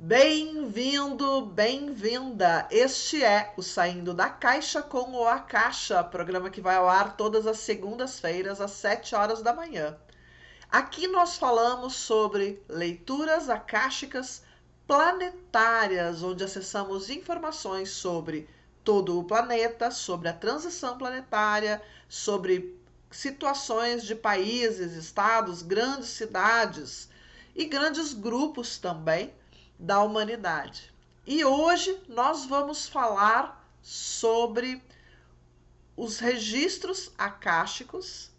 Bem-vindo, bem-vinda! Este é o Saindo da Caixa com o Akasha, programa que vai ao ar todas as segundas-feiras às 7 horas da manhã. Aqui nós falamos sobre leituras akáshicas planetárias, onde acessamos informações sobre todo o planeta, sobre a transição planetária, sobre situações de países, estados, grandes cidades e grandes grupos também da humanidade. E hoje nós vamos falar sobre os registros akáshicos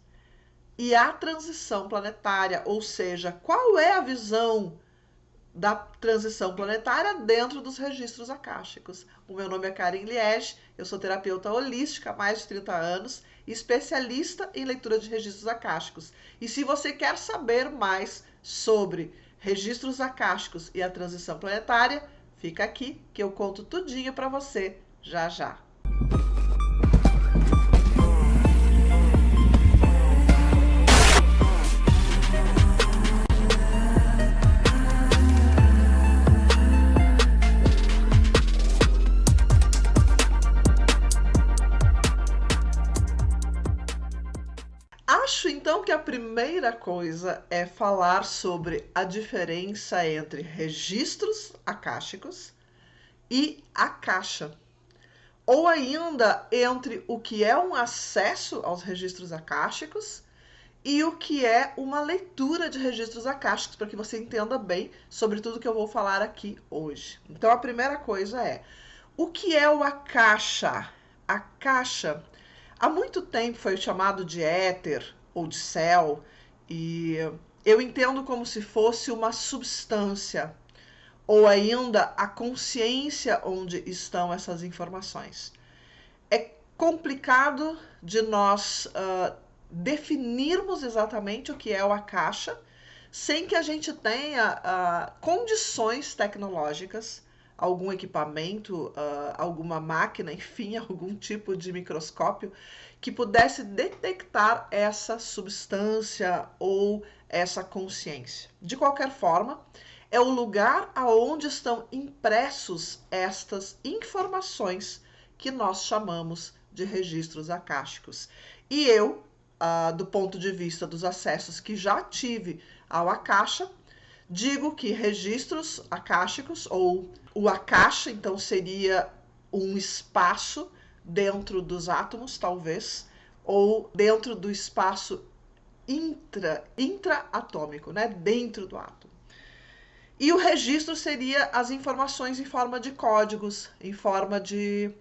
e a transição planetária, ou seja, qual é a visão da transição planetária dentro dos registros akáshicos. O meu nome é Karen Liege, eu sou terapeuta holística há mais de 30 anos e especialista em leitura de registros akáshicos. E se você quer saber mais sobre registros akáshicos e a transição planetária, fica aqui que eu conto tudinho para você já já. Acho então que a primeira coisa é falar sobre a diferença entre registros akáshicos e akasha, ou ainda entre o que é um acesso aos registros akáshicos e o que é uma leitura de registros akáshicos, para que você entenda bem sobre tudo que eu vou falar aqui hoje. Então a primeira coisa é, o que é o akasha? Akasha há muito tempo foi chamado de éter ou de céu, e eu entendo como se fosse uma substância, ou ainda a consciência onde estão essas informações. É complicado de nós definirmos exatamente o que é o akasha, sem que a gente tenha condições tecnológicas, algum equipamento, alguma máquina, enfim, algum tipo de microscópio que pudesse detectar essa substância ou essa consciência. De qualquer forma, é o lugar aonde estão impressos estas informações que nós chamamos de registros akáshicos. E eu, do ponto de vista dos acessos que já tive ao akasha, digo que registros akáshicos, ou o akasha, então seria um espaço dentro dos átomos, talvez, ou dentro do espaço intraatômico, né? Dentro do átomo. E o registro seria as informações em forma de códigos, em forma de...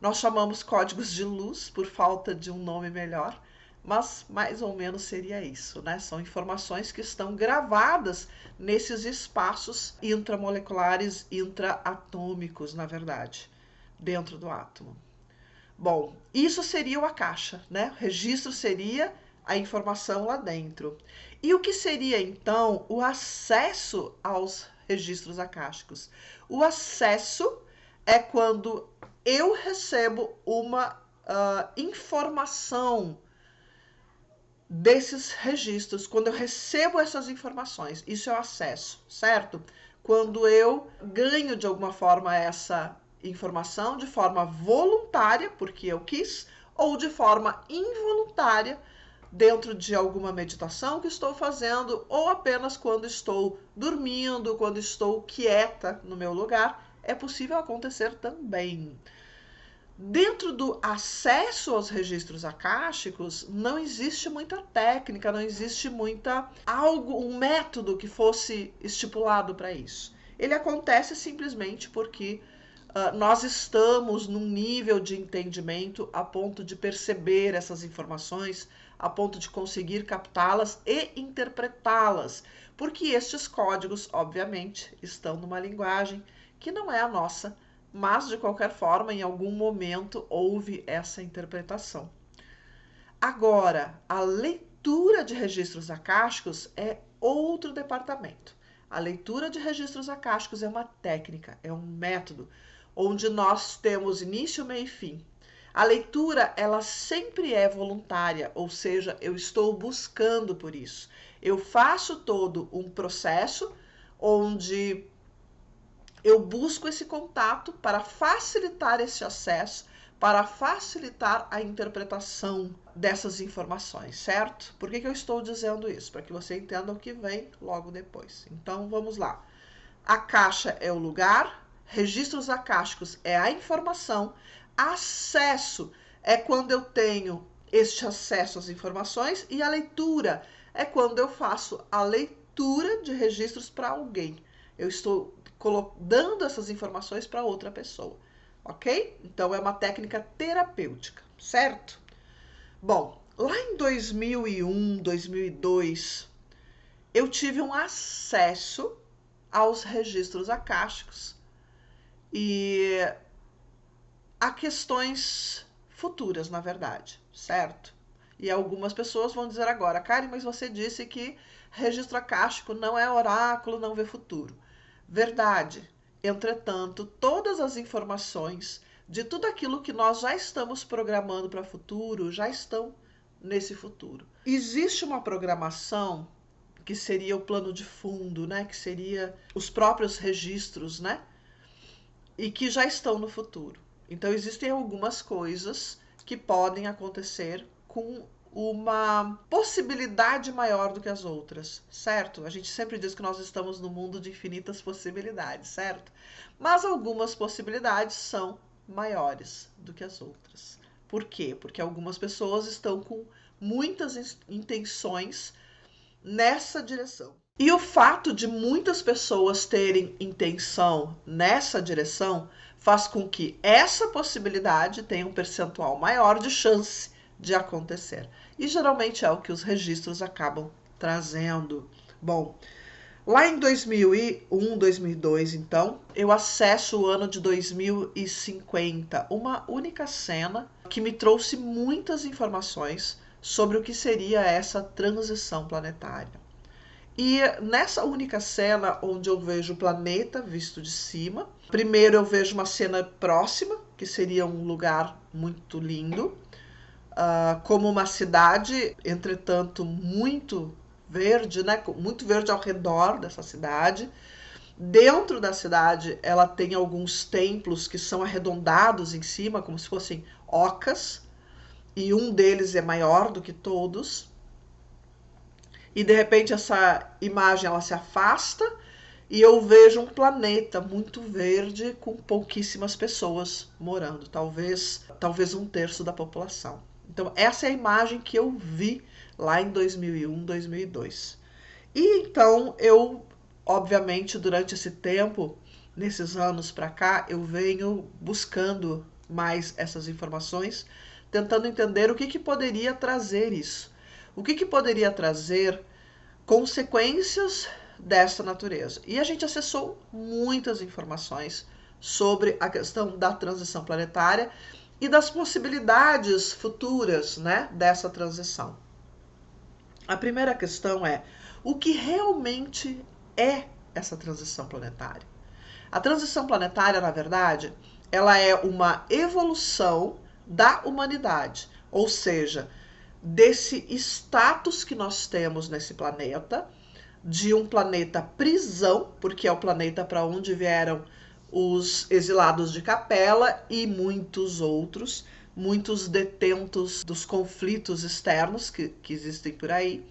Nós chamamos códigos de luz, por falta de um nome melhor, mas mais ou menos seria isso, né? São informações que estão gravadas nesses espaços intramoleculares, intraatômicos, na verdade, dentro do átomo. Bom, isso seria o akasha, né? O registro seria a informação lá dentro. E o que seria, então, o acesso aos registros akáshicos? O acesso é quando eu recebo uma informação desses registros, quando eu recebo essas informações, isso é o acesso, certo? Quando eu ganho de alguma forma essa informação de forma voluntária, porque eu quis, ou de forma involuntária, dentro de alguma meditação que estou fazendo, ou apenas quando estou dormindo, quando estou quieta no meu lugar, é possível acontecer também. Dentro do acesso aos registros akáshicos, não existe muita técnica, não existe um método que fosse estipulado para isso. Ele acontece simplesmente porque nós estamos num nível de entendimento a ponto de perceber essas informações, a ponto de conseguir captá-las e interpretá-las, porque estes códigos, obviamente, estão numa linguagem que não é a nossa, mas de qualquer forma, em algum momento houve essa interpretação. Agora, a leitura de registros akáshicos é outro departamento. A leitura de registros akáshicos é uma técnica, é um método, onde nós temos início, meio e fim. A leitura, ela sempre é voluntária, ou seja, eu estou buscando por isso. Eu faço todo um processo onde eu busco esse contato para facilitar esse acesso, para facilitar a interpretação dessas informações, certo? Por que eu estou dizendo isso? Para que você entenda o que vem logo depois. Então, vamos lá. A caixa é o lugar, registros acásticos é a informação, acesso é quando eu tenho este acesso às informações e a leitura é quando eu faço a leitura de registros para alguém. Eu estou dando essas informações para outra pessoa, ok? Então, é uma técnica terapêutica, certo? Bom, lá em 2001, 2002, eu tive um acesso aos registros acásticos e a questões futuras, na verdade, certo? E algumas pessoas vão dizer agora, Karen, mas você disse que registro acástico não é oráculo, não vê futuro. Verdade. Entretanto, todas as informações de tudo aquilo que nós já estamos programando para o futuro já estão nesse futuro. Existe uma programação que seria o plano de fundo, né? Que seria os próprios registros, né? E que já estão no futuro. Então, existem algumas coisas que podem acontecer com uma possibilidade maior do que as outras, certo? A gente sempre diz que nós estamos no mundo de infinitas possibilidades, certo? Mas algumas possibilidades são maiores do que as outras. Por quê? Porque algumas pessoas estão com muitas intenções nessa direção. E o fato de muitas pessoas terem intenção nessa direção faz com que essa possibilidade tenha um percentual maior de chance de acontecer. E geralmente é o que os registros acabam trazendo. Bom, lá em 2001, 2002, então, eu acesso o ano de 2050, uma única cena que me trouxe muitas informações sobre o que seria essa transição planetária. E nessa única cena onde eu vejo o planeta visto de cima, primeiro eu vejo uma cena próxima, que seria um lugar muito lindo, como uma cidade, entretanto, muito verde, né? Muito verde ao redor dessa cidade. Dentro da cidade, ela tem alguns templos que são arredondados em cima, como se fossem ocas, e um deles é maior do que todos. E de repente essa imagem ela se afasta e eu vejo um planeta muito verde com pouquíssimas pessoas morando, talvez 1/3 da população. Então essa é a imagem que eu vi lá em 2001, 2002. E então eu, obviamente, durante esse tempo, nesses anos para cá, eu venho buscando mais essas informações, tentando entender o que poderia trazer isso. O que poderia trazer consequências dessa natureza. E a gente acessou muitas informações sobre a questão da transição planetária e das possibilidades futuras, né, dessa transição. A primeira questão é: o que realmente é essa transição planetária? A transição planetária, na verdade, ela é uma evolução da humanidade, ou seja, desse status que nós temos nesse planeta, de um planeta prisão, porque é o planeta para onde vieram os exilados de Capela e muitos outros, muitos detentos dos conflitos externos que existem por aí,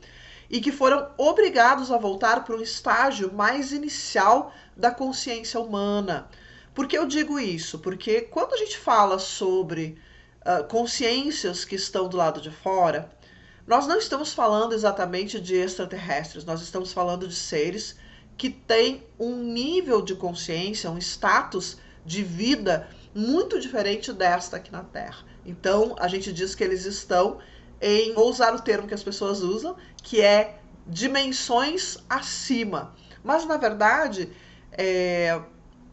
e que foram obrigados a voltar para um estágio mais inicial da consciência humana. Por que eu digo isso? Porque quando a gente fala sobre consciências que estão do lado de fora, nós não estamos falando exatamente de extraterrestres, nós estamos falando de seres que têm um nível de consciência, um status de vida muito diferente desta aqui na Terra. Então, a gente diz que eles estão em, vou usar o termo que as pessoas usam, que é dimensões acima. Mas, na verdade,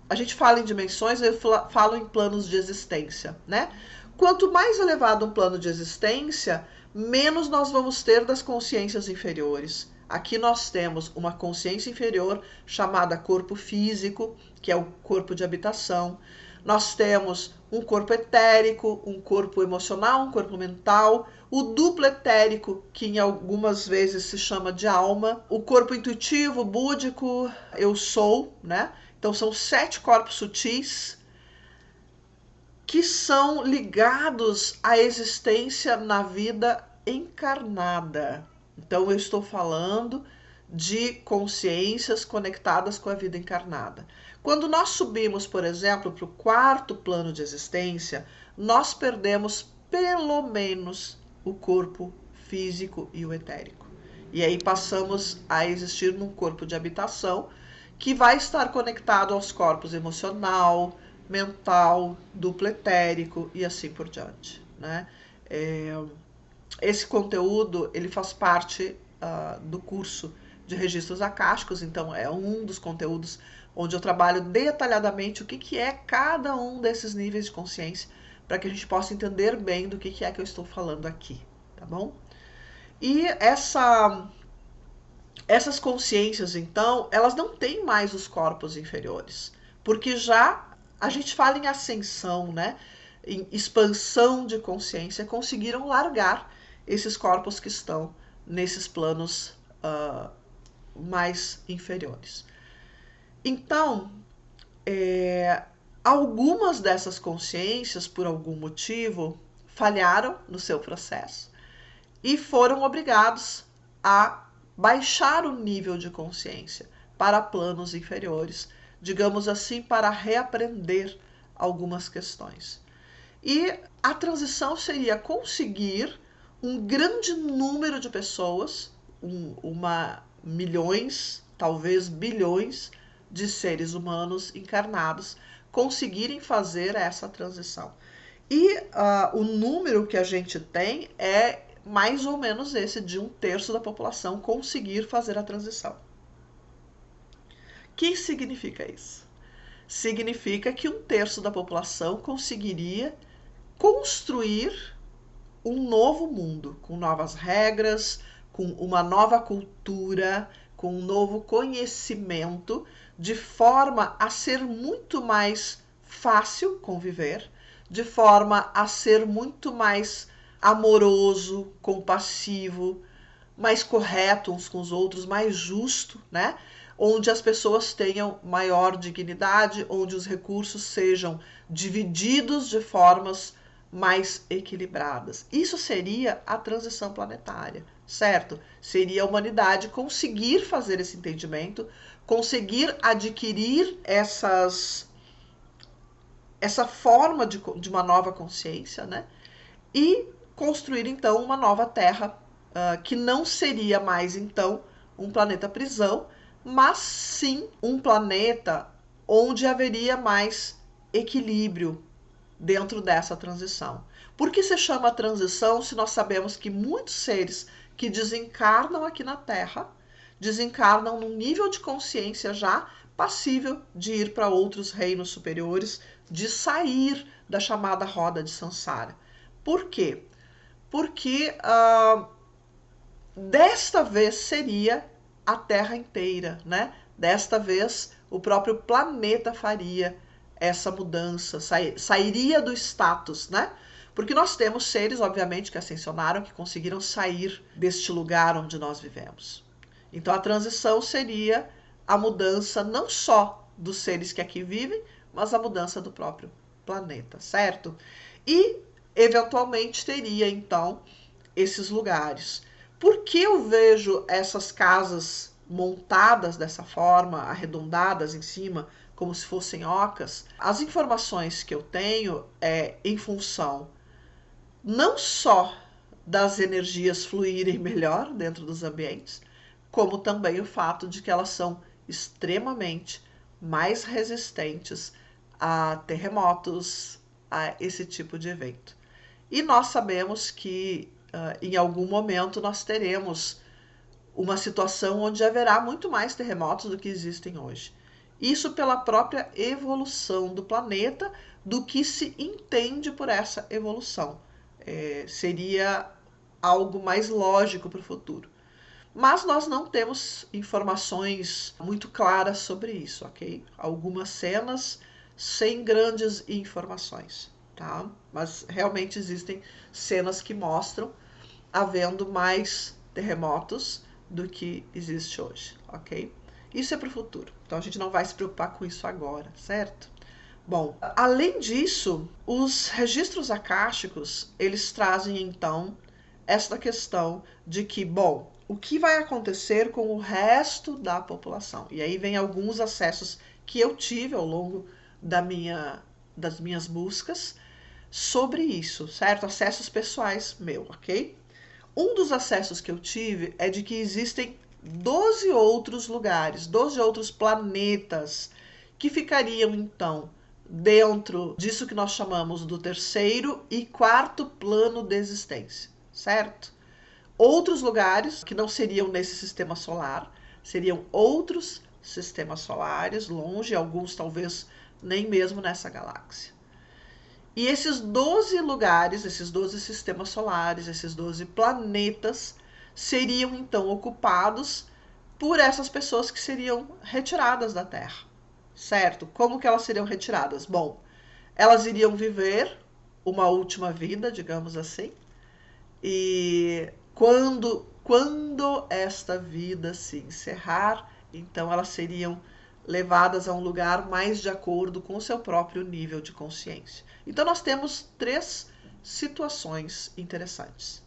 a gente fala em dimensões, eu falo em planos de existência, né? Quanto mais elevado um plano de existência, menos nós vamos ter das consciências inferiores. Aqui nós temos uma consciência inferior chamada corpo físico, que é o corpo de habitação. Nós temos um corpo etérico, um corpo emocional, um corpo mental, o duplo etérico, que em algumas vezes se chama de alma, o corpo intuitivo, búdico, eu sou, né? Então são 7 corpos sutis que são ligados à existência na vida encarnada. Então eu estou falando de consciências conectadas com a vida encarnada. Quando nós subimos, por exemplo, para o 4º plano de existência, nós perdemos pelo menos o corpo físico e o etérico. E aí passamos a existir num corpo de habitação que vai estar conectado aos corpos emocional, mental, duplo etérico e assim por diante, né? Esse conteúdo ele faz parte do curso de registros acásticos, então é um dos conteúdos onde eu trabalho detalhadamente o que é cada um desses níveis de consciência, para que a gente possa entender bem do que é que eu estou falando aqui, tá bom? E essas consciências, então, elas não têm mais os corpos inferiores, porque já a gente fala em ascensão, né? Em expansão de consciência, conseguiram largar esses corpos que estão nesses planos mais inferiores. Então, algumas dessas consciências, por algum motivo, falharam no seu processo e foram obrigados a baixar o nível de consciência para planos inferiores, digamos assim, para reaprender algumas questões. E a transição seria conseguir um grande número de pessoas, milhões, talvez bilhões de seres humanos encarnados conseguirem fazer essa transição. E o número que a gente tem é mais ou menos esse, de 1/3 da população conseguir fazer a transição. O que significa isso? Significa que 1/3 da população conseguiria construir um novo mundo, com novas regras, com uma nova cultura, com um novo conhecimento, de forma a ser muito mais fácil conviver, de forma a ser muito mais amoroso, compassivo, mais correto uns com os outros, mais justo, né? Onde as pessoas tenham maior dignidade, onde os recursos sejam divididos de formas mais equilibradas. Isso seria a transição planetária, certo? Seria a humanidade conseguir fazer esse entendimento, conseguir adquirir essa forma de uma nova consciência, né? E construir então uma nova Terra, que não seria mais então um planeta prisão, mas sim um planeta onde haveria mais equilíbrio dentro dessa transição. Por que se chama transição se nós sabemos que muitos seres que desencarnam aqui na Terra desencarnam num nível de consciência já passível de ir para outros reinos superiores, de sair da chamada roda de Sansara? Por quê? Porque desta vez seria a Terra inteira, né? Desta vez o próprio planeta faria essa mudança, sairia do status, né? Porque nós temos seres, obviamente, que ascensionaram, que conseguiram sair deste lugar onde nós vivemos. Então a transição seria a mudança não só dos seres que aqui vivem, mas a mudança do próprio planeta, certo? E eventualmente teria então esses lugares. Por que eu vejo essas casas montadas dessa forma, arredondadas em cima, como se fossem ocas? As informações que eu tenho é em função não só das energias fluírem melhor dentro dos ambientes, como também o fato de que elas são extremamente mais resistentes a terremotos, a esse tipo de evento. E nós sabemos que em algum momento nós teremos uma situação onde haverá muito mais terremotos do que existem hoje. Isso pela própria evolução do planeta, do que se entende por essa evolução. Seria algo mais lógico para o futuro. Mas nós não temos informações muito claras sobre isso, ok? Algumas cenas sem grandes informações, tá? Mas realmente existem cenas que mostram havendo mais terremotos do que existe hoje, ok? Isso é para o futuro. Então a gente não vai se preocupar com isso agora, certo? Bom, além disso, os registros akáshicos, eles trazem então esta questão de que, bom, o que vai acontecer com o resto da população? E aí vem alguns acessos que eu tive ao longo das minhas buscas sobre isso, certo? Acessos pessoais meu, ok? Um dos acessos que eu tive é de que existem 12 outros lugares, 12 outros planetas que ficariam então dentro disso que nós chamamos do terceiro e quarto plano de existência, certo? Outros lugares que não seriam nesse sistema solar, seriam outros sistemas solares, longe, alguns talvez nem mesmo nessa galáxia. E esses 12 lugares, esses 12 sistemas solares, esses 12 planetas, seriam então ocupados por essas pessoas que seriam retiradas da Terra, certo? Como que elas seriam retiradas? Bom, elas iriam viver uma última vida, digamos assim, e quando esta vida se encerrar, então elas seriam levadas a um lugar mais de acordo com o seu próprio nível de consciência. Então nós temos três situações interessantes.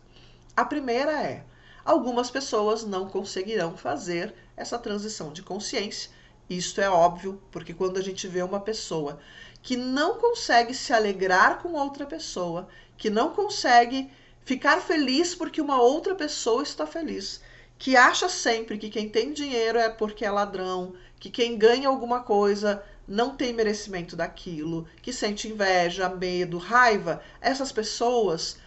A primeira é: algumas pessoas não conseguirão fazer essa transição de consciência. Isto é óbvio, porque quando a gente vê uma pessoa que não consegue se alegrar com outra pessoa, que não consegue ficar feliz porque uma outra pessoa está feliz, que acha sempre que quem tem dinheiro é porque é ladrão, que quem ganha alguma coisa não tem merecimento daquilo, que sente inveja, medo, raiva, essas pessoas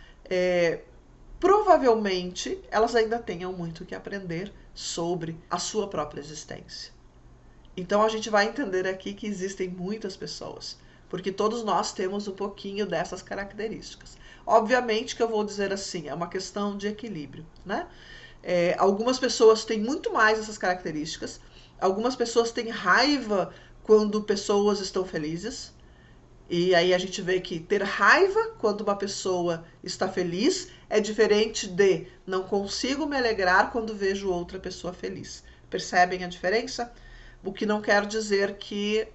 provavelmente elas ainda tenham muito que aprender sobre a sua própria existência. Então a gente vai entender aqui que existem muitas pessoas, porque todos nós temos um pouquinho dessas características. Obviamente que eu vou dizer assim, é uma questão de equilíbrio, né? Algumas pessoas têm muito mais essas características, algumas pessoas têm raiva quando pessoas estão felizes, e aí a gente vê que ter raiva quando uma pessoa está feliz é diferente de não consigo me alegrar quando vejo outra pessoa feliz. Percebem a diferença? O que não quer dizer que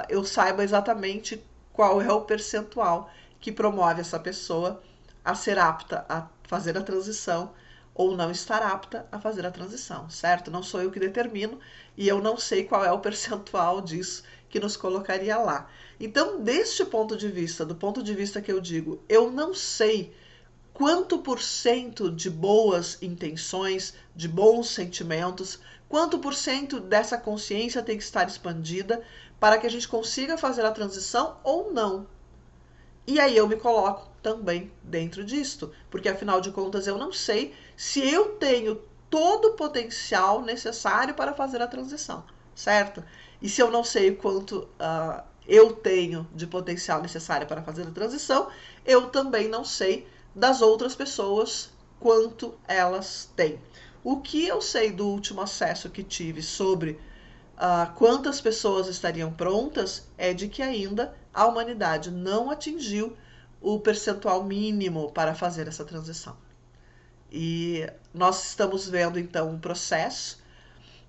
eu saiba exatamente qual é o percentual que promove essa pessoa a ser apta a fazer a transição ou não estar apta a fazer a transição, certo? Não sou eu que determino e eu não sei qual é o percentual disso que nos colocaria lá. Então, deste ponto de vista, do ponto de vista que eu digo, eu não sei quanto por cento de boas intenções, de bons sentimentos, quanto por cento dessa consciência tem que estar expandida para que a gente consiga fazer a transição ou não. E aí eu me coloco também dentro disto, porque afinal de contas eu não sei se eu tenho todo o potencial necessário para fazer a transição, certo? E se eu não sei quanto eu tenho de potencial necessário para fazer a transição, eu também não sei das outras pessoas quanto elas têm. O que eu sei do último acesso que tive sobre quantas pessoas estariam prontas é de que ainda a humanidade não atingiu o percentual mínimo para fazer essa transição. E nós estamos vendo então um processo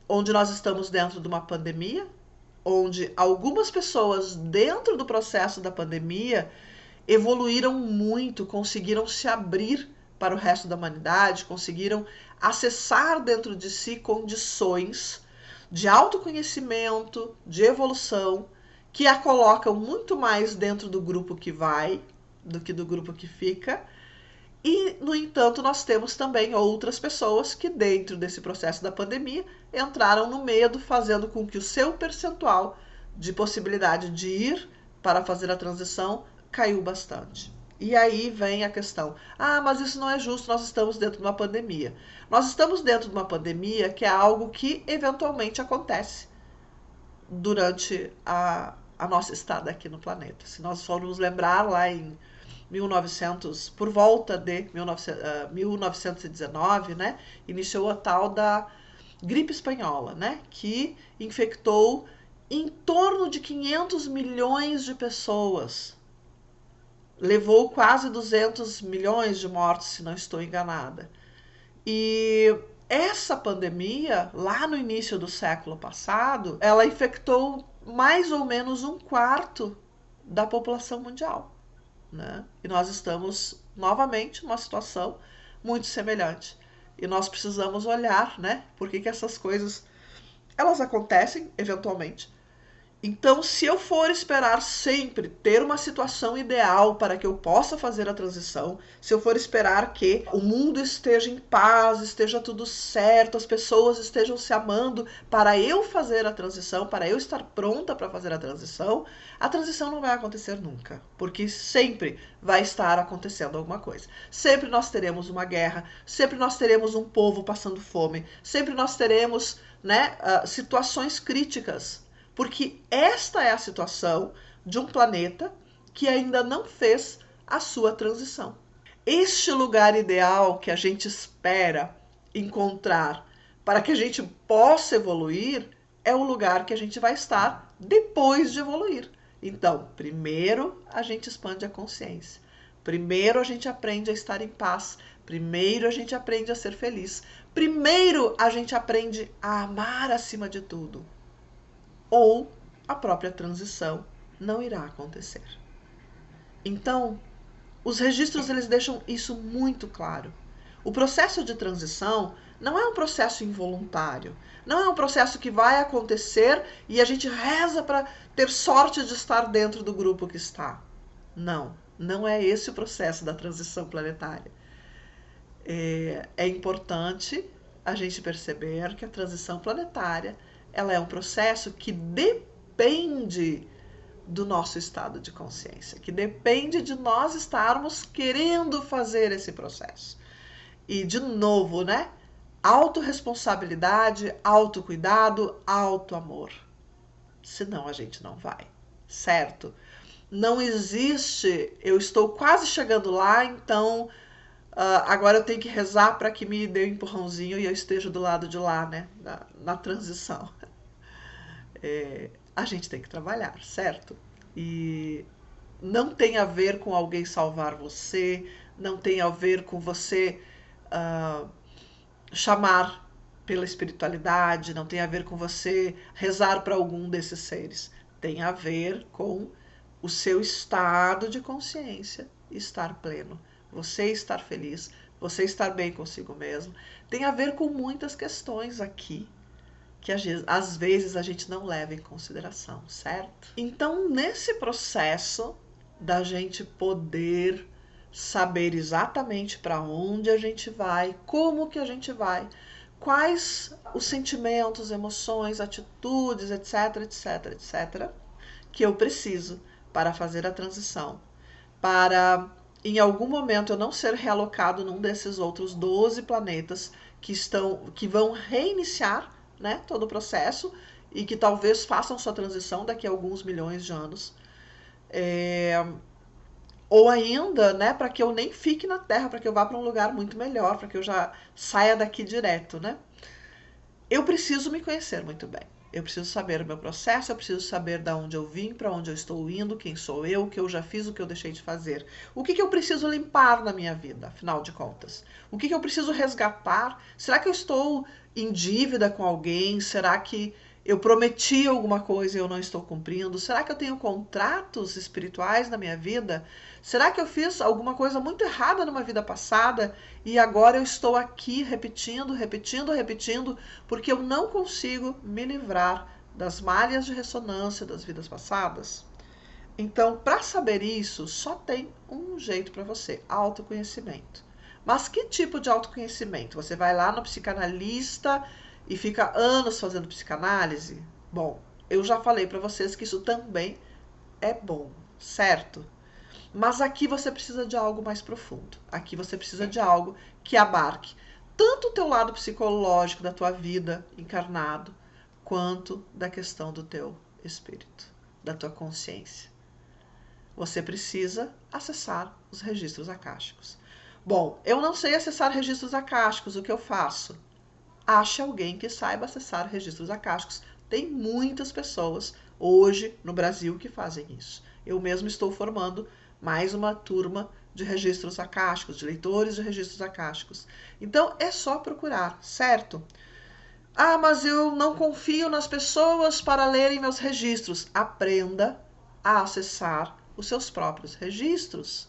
onde nós estamos dentro de uma pandemia, onde algumas pessoas dentro do processo da pandemia evoluíram muito, conseguiram se abrir para o resto da humanidade, conseguiram acessar dentro de si condições de autoconhecimento, de evolução, que a colocam muito mais dentro do grupo que vai do que do grupo que fica. E, no entanto, nós temos também outras pessoas que, dentro desse processo da pandemia, entraram no medo, fazendo com que o seu percentual de possibilidade de ir para fazer a transição caiu bastante. E aí vem a questão: mas isso não é justo, nós estamos dentro de uma pandemia. Nós estamos dentro de uma pandemia que é algo que eventualmente acontece durante a nossa estada aqui no planeta. Se nós formos lembrar lá em 1900, por volta de 1919, né, iniciou a tal da gripe espanhola, né, que infectou em torno de 500 milhões de pessoas. Levou quase 200 milhões de mortos, se não estou enganada. E essa pandemia, lá no início do século passado, ela infectou mais ou menos um quarto da população mundial, né? E nós estamos novamente numa situação muito semelhante. E nós precisamos olhar, né? Por que essas coisas elas acontecem eventualmente. Então, se eu for esperar sempre ter uma situação ideal para que eu possa fazer a transição, se eu for esperar que o mundo esteja em paz, esteja tudo certo, as pessoas estejam se amando para eu fazer a transição, para eu estar pronta para fazer a transição não vai acontecer nunca, porque sempre vai estar acontecendo alguma coisa. Sempre nós teremos uma guerra, sempre nós teremos um povo passando fome, sempre nós teremos, né, situações críticas. Porque esta é a situação de um planeta que ainda não fez a sua transição. Este lugar ideal que a gente espera encontrar para que a gente possa evoluir é o lugar que a gente vai estar depois de evoluir. Então, primeiro a gente expande a consciência. Primeiro a gente aprende a estar em paz. Primeiro a gente aprende a ser feliz. Primeiro a gente aprende a amar acima de tudo. Ou a própria transição não irá acontecer. Então, os registros eles deixam isso muito claro. O processo de transição não é um processo involuntário, não é um processo que vai acontecer e a gente reza para ter sorte de estar dentro do grupo que está. Não, não é esse o processo da transição planetária. É importante a gente perceber que a transição planetária ela é um processo que depende do nosso estado de consciência, que depende de nós estarmos querendo fazer esse processo. E, de novo, né? Autorresponsabilidade, autocuidado, autoamor. Senão a gente não vai, certo? Não existe, eu estou quase chegando lá, então agora eu tenho que rezar para que me dê um empurrãozinho e eu esteja do lado de lá, né? Na transição. A gente tem que trabalhar, certo? E não tem a ver com alguém salvar você, não tem a ver com você chamar pela espiritualidade, não tem a ver com você rezar para algum desses seres. Tem a ver com o seu estado de consciência estar pleno, você estar feliz, você estar bem consigo mesmo. Tem a ver com muitas questões aqui que às vezes a gente não leva em consideração, certo? Então, nesse processo da gente poder saber exatamente para onde a gente vai, como que a gente vai, quais os sentimentos, emoções, atitudes, etc, etc, etc, que eu preciso para fazer a transição, para em algum momento eu não ser realocado num desses outros 12 planetas que vão reiniciar, né, todo o processo e que talvez façam sua transição daqui a alguns milhões de anos. Ou ainda, né, para que eu nem fique na Terra, para que eu vá para um lugar muito melhor, para que eu já saia daqui direto, né? Eu preciso me conhecer muito bem. Eu preciso saber o meu processo, eu preciso saber de onde eu vim, para onde eu estou indo, quem sou eu, o que eu já fiz, o que eu deixei de fazer. O que eu preciso limpar na minha vida, afinal de contas? O que eu preciso resgatar? Será que eu estou em dívida com alguém? Será que eu prometi alguma coisa e eu não estou cumprindo? Será que eu tenho contratos espirituais na minha vida? Será que eu fiz alguma coisa muito errada numa vida passada e agora eu estou aqui repetindo, porque eu não consigo me livrar das malhas de ressonância das vidas passadas? Então, para saber isso, só tem um jeito para você: autoconhecimento. Mas que tipo de autoconhecimento? Você vai lá no psicanalista e fica anos fazendo psicanálise? Bom, eu já falei para vocês que isso também é bom, certo? Mas aqui você precisa de algo mais profundo. Aqui você precisa de algo que abarque tanto o teu lado psicológico da tua vida encarnado, quanto da questão do teu espírito, da tua consciência. Você precisa acessar os registros akáshicos. Bom, eu não sei acessar registros akáshicos, o que eu faço? Ache alguém que saiba acessar registros akáshicos. Tem muitas pessoas hoje no Brasil que fazem isso. Eu mesmo estou formando mais uma turma de registros acásticos, de leitores de registros acásticos. Então, é só procurar, certo? Ah, mas eu não confio nas pessoas para lerem meus registros. Aprenda a acessar os seus próprios registros.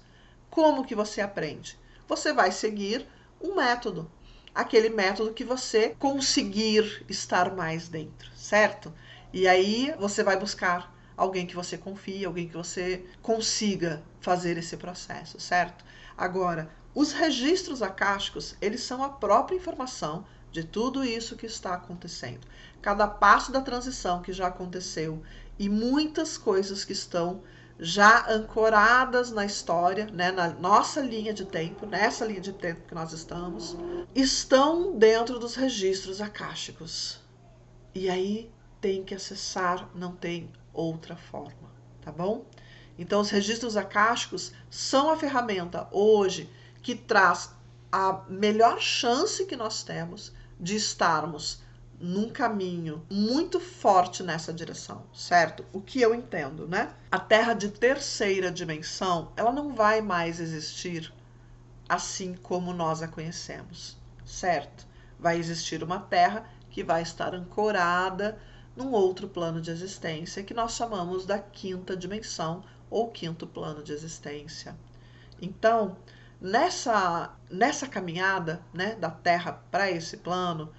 Como que você aprende? Você vai seguir um método, aquele método que você conseguir estar mais dentro, certo? E aí você vai buscar alguém que você confie, alguém que você consiga fazer esse processo, certo? Agora, os registros acásticos, eles são a própria informação de tudo isso que está acontecendo. Cada passo da transição que já aconteceu e muitas coisas que estão já ancoradas na história, né, na nossa linha de tempo, nessa linha de tempo que nós estão dentro dos registros acásticos. E aí tem que acessar, não tem outra forma, tá bom? Então, os registros acásticos são a ferramenta hoje que traz a melhor chance que nós temos de estarmos num caminho muito forte nessa direção, certo? O que eu entendo, né? A Terra de terceira dimensão, ela não vai mais existir assim como nós a conhecemos, certo? Vai existir uma Terra que vai estar ancorada num outro plano de existência que nós chamamos da quinta dimensão ou quinto plano de existência. Então, nessa caminhada, né, da Terra para esse plano,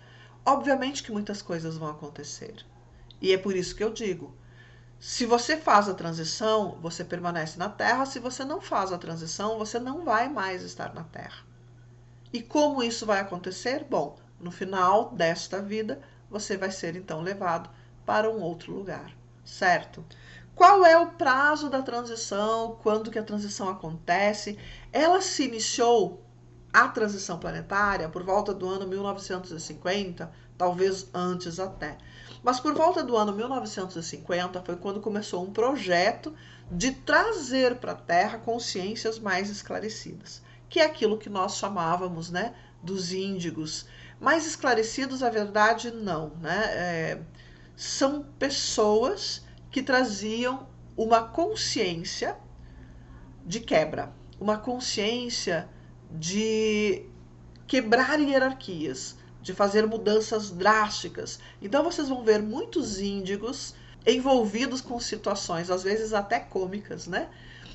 obviamente que muitas coisas vão acontecer. E é por isso que eu digo, se você faz a transição, você permanece na Terra. Se você não faz a transição, você não vai mais estar na Terra. E como isso vai acontecer? Bom, no final desta vida, você vai ser então levado para um outro lugar, certo? Qual é o prazo da transição? Quando que a transição acontece? Ela se iniciou, a transição planetária, por volta do ano 1950, talvez antes até. Mas por volta do ano 1950 foi quando começou um projeto de trazer para a Terra consciências mais esclarecidas, que é aquilo que nós chamávamos, né, dos índigos. Mais esclarecidos, a verdade, não, né? São pessoas que traziam uma consciência de quebra, uma consciência de quebrar hierarquias, de fazer mudanças drásticas. Então vocês vão ver muitos índigos envolvidos com situações, às vezes até cômicas, né?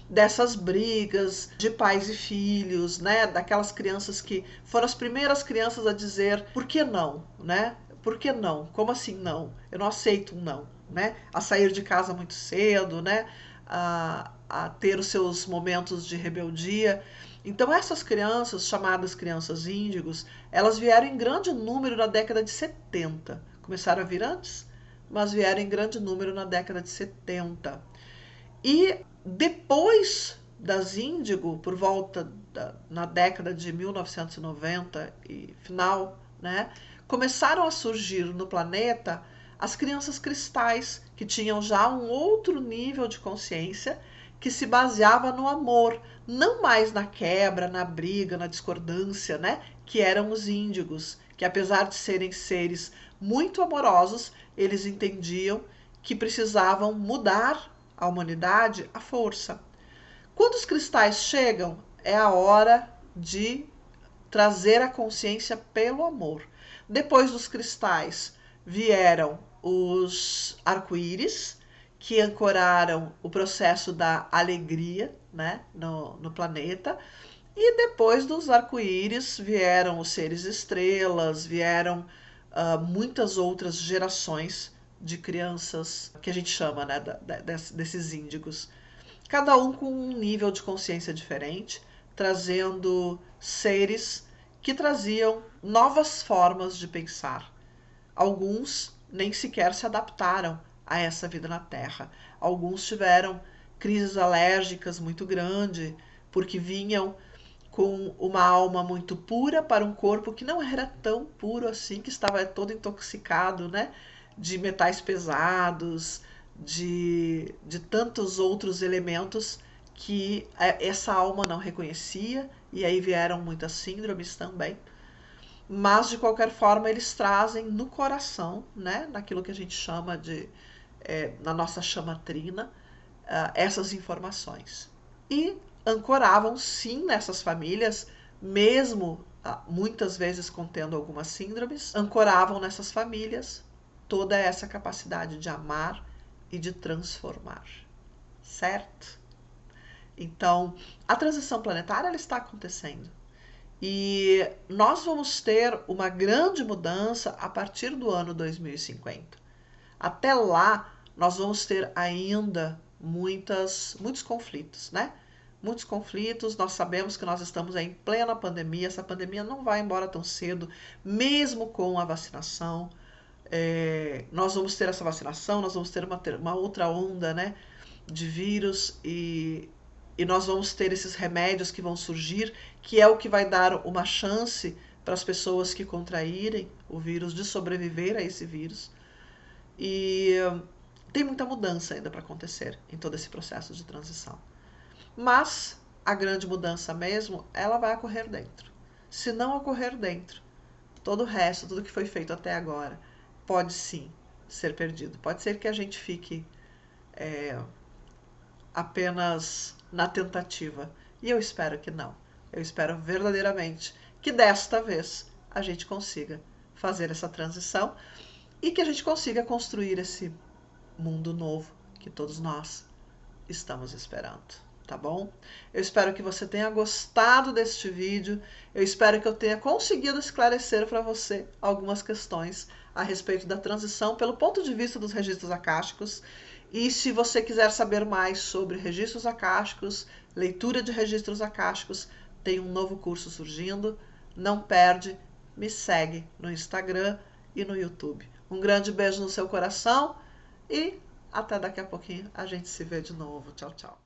Dessas brigas de pais e filhos, né? Daquelas crianças que foram as primeiras crianças a dizer por que não, né? Por que não? Como assim não? Eu não aceito um não, né? A sair de casa muito cedo, né? A ter os seus momentos de rebeldia. Então essas crianças, chamadas crianças índigos, elas vieram em grande número na década de 70. Começaram a vir antes, mas vieram em grande número na década de 70. E depois das índigo, por volta na década de 1990 e final, né, começaram a surgir no planeta as crianças cristais, que tinham já um outro nível de consciência que se baseava no amor, não mais na quebra, na briga, na discordância, né, que eram os índigos, que apesar de serem seres muito amorosos, eles entendiam que precisavam mudar a humanidade à força. Quando os cristais chegam, é a hora de trazer a consciência pelo amor. Depois dos cristais vieram os arco-íris, que ancoraram o processo da alegria, né, no planeta. E depois dos arco-íris vieram os seres estrelas, vieram muitas outras gerações de crianças que a gente chama, né, desses índigos. Cada um com um nível de consciência diferente, trazendo seres que traziam novas formas de pensar. Alguns nem sequer se adaptaram a essa vida na Terra. Alguns tiveram crises alérgicas muito grandes, porque vinham com uma alma muito pura para um corpo que não era tão puro assim, que estava todo intoxicado, né? De metais pesados, de tantos outros elementos que essa alma não reconhecia, e aí vieram muitas síndromes também. Mas, de qualquer forma, eles trazem no coração, né, naquilo que a gente chama na nossa chama trina, essas informações. E ancoravam sim nessas famílias, mesmo muitas vezes contendo algumas síndromes, ancoravam nessas famílias toda essa capacidade de amar e de transformar, certo? Então, a transição planetária ela está acontecendo. E nós vamos ter uma grande mudança a partir do ano 2050. Até lá, nós vamos ter ainda muitos conflitos, né? Muitos conflitos, nós sabemos que nós estamos em plena pandemia, essa pandemia não vai embora tão cedo, mesmo com a vacinação. Nós vamos ter essa vacinação, nós vamos ter uma outra onda, né, de vírus e nós vamos ter esses remédios que vão surgir, que é o que vai dar uma chance para as pessoas que contraírem o vírus de sobreviver a esse vírus. E tem muita mudança ainda para acontecer em todo esse processo de transição. Mas a grande mudança mesmo, ela vai ocorrer dentro. Se não ocorrer dentro, todo o resto, tudo que foi feito até agora, pode sim ser perdido. Pode ser que a gente fique apenas na tentativa. E eu espero que não. Eu espero verdadeiramente que desta vez a gente consiga fazer essa transição e que a gente consiga construir esse mundo novo que todos nós estamos esperando, tá bom? Eu espero que você tenha gostado deste vídeo. Eu espero que eu tenha conseguido esclarecer para você algumas questões a respeito da transição pelo ponto de vista dos registros acásticos. E se você quiser saber mais sobre registros acásticos, leitura de registros acásticos, tem um novo curso surgindo. Não perde, me segue no Instagram e no YouTube. Um grande beijo no seu coração e até daqui a pouquinho a gente se vê de novo. Tchau, tchau.